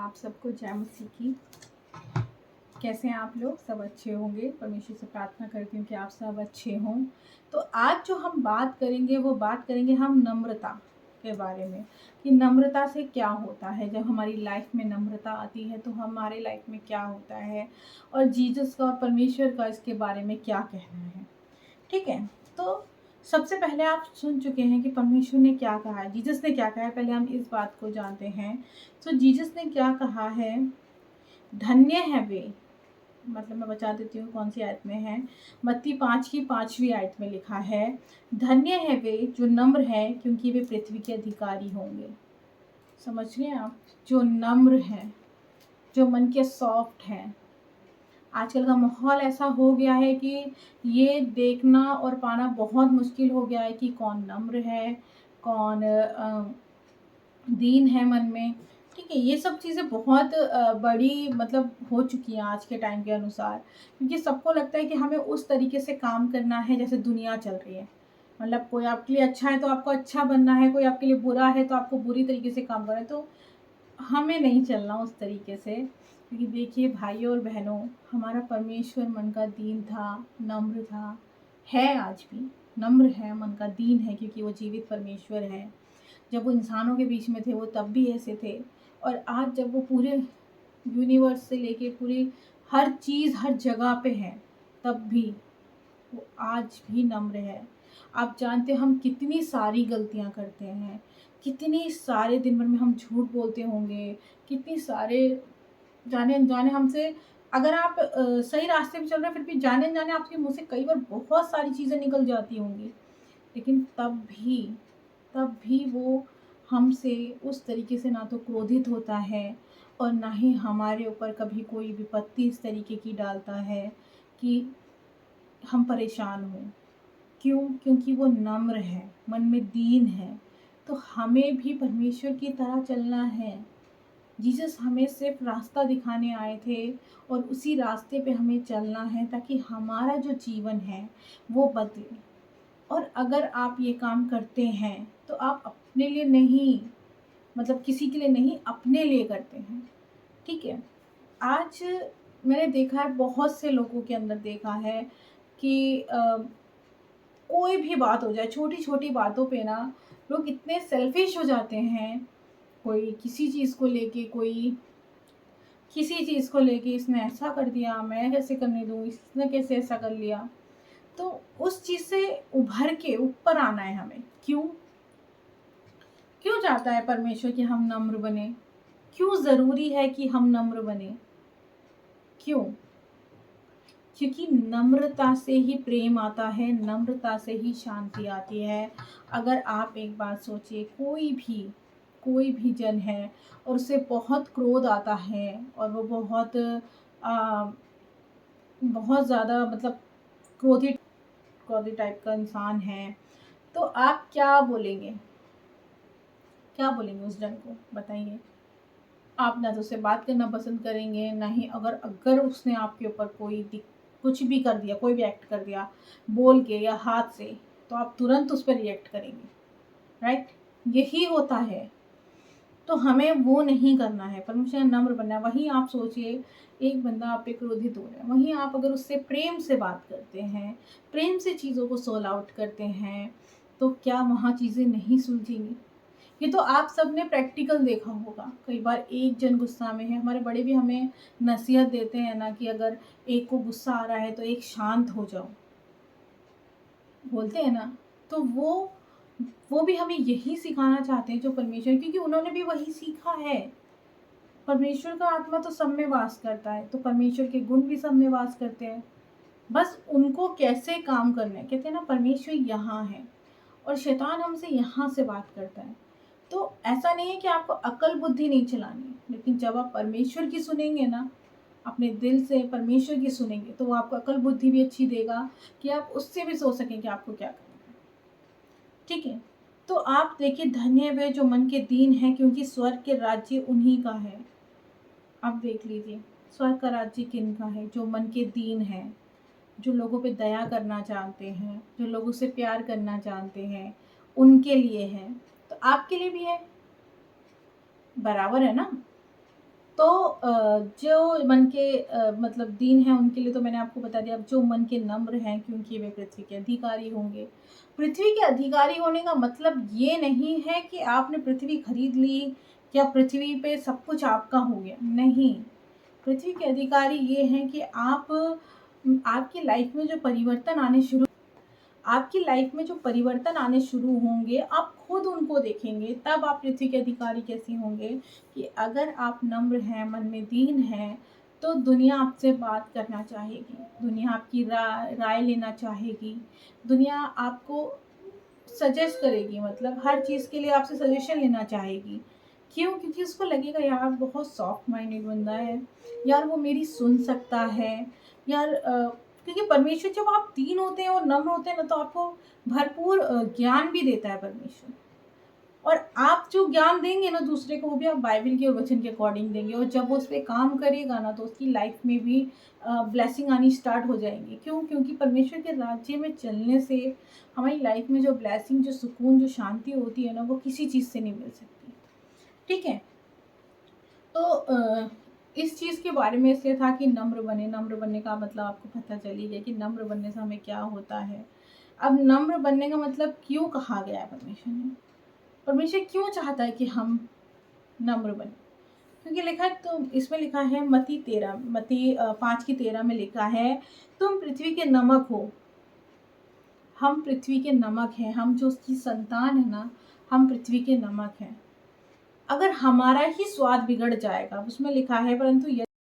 आप सबको जय मसीह की। कैसे हैं आप लोग? सब अच्छे होंगे। परमेश्वर से प्रार्थना करती हूँ कि आप सब अच्छे हों। तो आज जो हम बात करेंगे वो बात करेंगे हम नम्रता के बारे में, कि नम्रता से क्या होता है। जब हमारी लाइफ में नम्रता आती है तो हमारे लाइफ में क्या होता है, और जीसस का और परमेश्वर का इसके बारे में क्या कहना है। ठीक है, तो सबसे पहले आप सुन चुके हैं कि परमेश्वर ने क्या कहा है, जीसस ने क्या कहा है। पहले हम इस बात को जानते हैं। तो जीसस ने क्या कहा है, धन्य है वे, मतलब मैं बता देती हूँ कौन सी आयत में है। मत्ती 5 की 5वीं आयत में लिखा है, धन्य है वे जो नम्र है क्योंकि वे पृथ्वी के अधिकारी होंगे। समझ गए आप? जो नम्र हैं, जो मन के सॉफ्ट हैं। आजकल का माहौल ऐसा हो गया है कि ये देखना और पाना बहुत मुश्किल हो गया है कि कौन नम्र है, कौन दीन है मन में। ठीक है, ये सब चीज़ें बहुत बड़ी मतलब हो चुकी हैं आज के टाइम के अनुसार, क्योंकि सबको लगता है कि हमें उस तरीके से काम करना है जैसे दुनिया चल रही है। मतलब कोई आपके लिए अच्छा है तो आपको अच्छा बनना है, कोई आपके लिए बुरा है तो आपको बुरी तरीके से काम करना है। तो हमें नहीं चलना उस तरीके से, क्योंकि देखिए भाइयों और बहनों, हमारा परमेश्वर मन का दीन था, नम्र था, है आज भी नम्र है, मन का दीन है, क्योंकि वो जीवित परमेश्वर है। जब वो इंसानों के बीच में थे वो तब भी ऐसे थे, और आज जब वो पूरे यूनिवर्स से लेके पूरी हर चीज़ हर जगह पे है, तब भी वो आज भी नम्र है। आप जानते हैं हम कितनी सारी गलतियाँ करते हैं, कितनी सारे दिन भर में हम झूठ बोलते होंगे, कितनी सारे जाने अनजाने हमसे, अगर आप सही रास्ते पे चल रहे हैं फिर भी जाने अनजाने आपके मुँह से कई बार बहुत सारी चीज़ें निकल जाती होंगी, लेकिन तब भी वो हमसे उस तरीके से ना तो क्रोधित होता है, और ना ही हमारे ऊपर कभी कोई विपत्ति इस तरीके की डालता है कि हम परेशान हों। क्यों? क्योंकि वो नम्र है, मन में दीन है। तो हमें भी परमेश्वर की तरह चलना है। जीसस हमें सिर्फ रास्ता दिखाने आए थे, और उसी रास्ते पे हमें चलना है ताकि हमारा जो जीवन है वो बदले। और अगर आप ये काम करते हैं तो आप अपने लिए नहीं, मतलब किसी के लिए नहीं, अपने लिए करते हैं। ठीक है, आज मैंने देखा है, बहुत से लोगों के अंदर देखा है कि कोई भी बात हो जाए, छोटी छोटी बातों पे ना लोग इतने सेल्फिश हो जाते हैं। कोई किसी चीज़ को लेके, कोई किसी चीज़ को लेके, इसने ऐसा कर दिया, मैं कैसे करने दूँ, इसने कैसे ऐसा कर लिया। तो उस चीज़ से उभर के ऊपर आना है हमें। क्यों? क्यों चाहता है परमेश्वर कि हम नम्र बने? क्यों ज़रूरी है कि हम नम्र बने? क्यों? क्योंकि नम्रता से ही प्रेम आता है, नम्रता से ही शांति आती है। अगर आप एक बात सोचिए, कोई भी जन है और उसे बहुत क्रोध आता है, और वो आ, बहुत ज़्यादा मतलब क्रोधित क्रोधित टाइप का इंसान है, तो आप क्या बोलेंगे? क्या बोलेंगे उस जन को? बताइए। आप ना तो उससे बात करना पसंद करेंगे, ना ही अगर अगर उसने आपके ऊपर कुछ भी कर दिया, कोई भी एक्ट कर दिया बोल के या हाथ से, तो आप तुरंत उस पर रिएक्ट करेंगे। राइट? यही होता है। तो हमें वो नहीं करना है, परमेश्वर नम्र बनना है। वहीं आप सोचिए, एक बंदा आप पे क्रोधित हो रहा है, वहीं आप अगर उससे प्रेम से बात करते हैं, प्रेम से चीज़ों को सोल्व आउट करते हैं, तो क्या वहाँ चीज़ें नहीं सुलझेंगी? ये तो आप सबने प्रैक्टिकल देखा होगा। कई बार एक जन गुस्सा में है, हमारे बड़े भी हमें नसीहत देते हैं ना, कि अगर एक को गुस्सा आ रहा है तो एक शांत हो जाओ, बोलते हैं ना। तो वो भी हमें यही सिखाना चाहते हैं जो परमेश्वर, क्योंकि उन्होंने भी वही सीखा है। परमेश्वर का आत्मा तो सब में वास करता है, तो परमेश्वर के गुण भी सब में वास करते हैं। बस उनको कैसे काम करना है। कहते हैं ना, परमेश्वर यहाँ है और शैतान हमसे यहाँ से बात करता है। तो ऐसा नहीं है कि आपको अकल बुद्धि नहीं चलानी, लेकिन जब आप परमेश्वर की सुनेंगे ना, अपने दिल से परमेश्वर की सुनेंगे, तो वो आपको अकल बुद्धि भी अच्छी देगा कि आप उससे भी सोच सकें कि आपको क्या करना है। ठीक है, तो आप देखिए, धन्य वे जो मन के दीन हैं क्योंकि स्वर्ग के राज्य उन्हीं का है। आप देख लीजिए, स्वर्ग का राज्य किन का है? जो मन के दीन है, जो लोगों पे दया करना जानते हैं, जो लोगों से प्यार करना जानते हैं, उनके लिए है। तो आपके लिए भी है, बराबर है ना? तो जो मन के मतलब दीन हैं उनके लिए तो मैंने आपको बता दिया। अब जो मन के नम्र हैं क्योंकि वे पृथ्वी के अधिकारी होंगे। पृथ्वी के अधिकारी होने का मतलब ये नहीं है कि आपने पृथ्वी खरीद ली या पृथ्वी पे सब कुछ आपका हो गया, नहीं। पृथ्वी के अधिकारी ये हैं कि आपकी लाइफ में जो परिवर्तन आने शुरू आपकी लाइफ में जो परिवर्तन आने शुरू होंगे, आप खुद उनको देखेंगे, तब आप पृथ्वी के अधिकारी कैसे होंगे कि अगर आप नम्र हैं, मन में दीन हैं, तो दुनिया आपसे बात करना चाहेगी, दुनिया आपकी राय लेना चाहेगी, दुनिया आपको सजेस्ट करेगी, मतलब हर चीज़ के लिए आपसे सजेशन लेना चाहेगी। क्यों? क्योंकि उसको लगेगा यार बहुत सॉफ्ट माइंडेड बंदा है, यार वो मेरी सुन सकता है, यार क्योंकि परमेश्वर जब आप दीन होते हैं और नम्र होते हैं ना, तो आपको भरपूर ज्ञान भी देता है परमेश्वर। और आप जो ज्ञान देंगे ना दूसरे को, वो भी आप बाइबल के और वचन के अकॉर्डिंग देंगे, और जब वो उस पे काम करेगा ना, तो उसकी लाइफ में भी ब्लेसिंग आनी स्टार्ट हो जाएंगी। क्यों? क्योंकि परमेश्वर के राज्य में चलने से हमारी लाइफ में जो ब्लेसिंग, जो सुकून, जो शांति होती है ना, वो किसी चीज़ से नहीं मिल सकती। ठीक है? तो इस चीज़ के बारे में इसलिए था कि नम्र बने। नम्र बनने का मतलब आपको पता चल ही गया कि नम्र बनने से हमें क्या होता है। अब नम्र बनने का मतलब क्यों कहा गया है परमेश्वर ने? परमेश्वर क्यों चाहता है कि हम नम्र बने? क्योंकि लिखा है, तो इसमें लिखा है मत्ती 5:13 में लिखा है, तुम पृथ्वी के नमक हो। हम पृथ्वी के नमक हैं, हम जो उसकी संतान है ना, हम पृथ्वी के नमक हैं। अगर हमारा ही स्वाद बिगड़ जाएगा, उसमें लिखा है, परंतु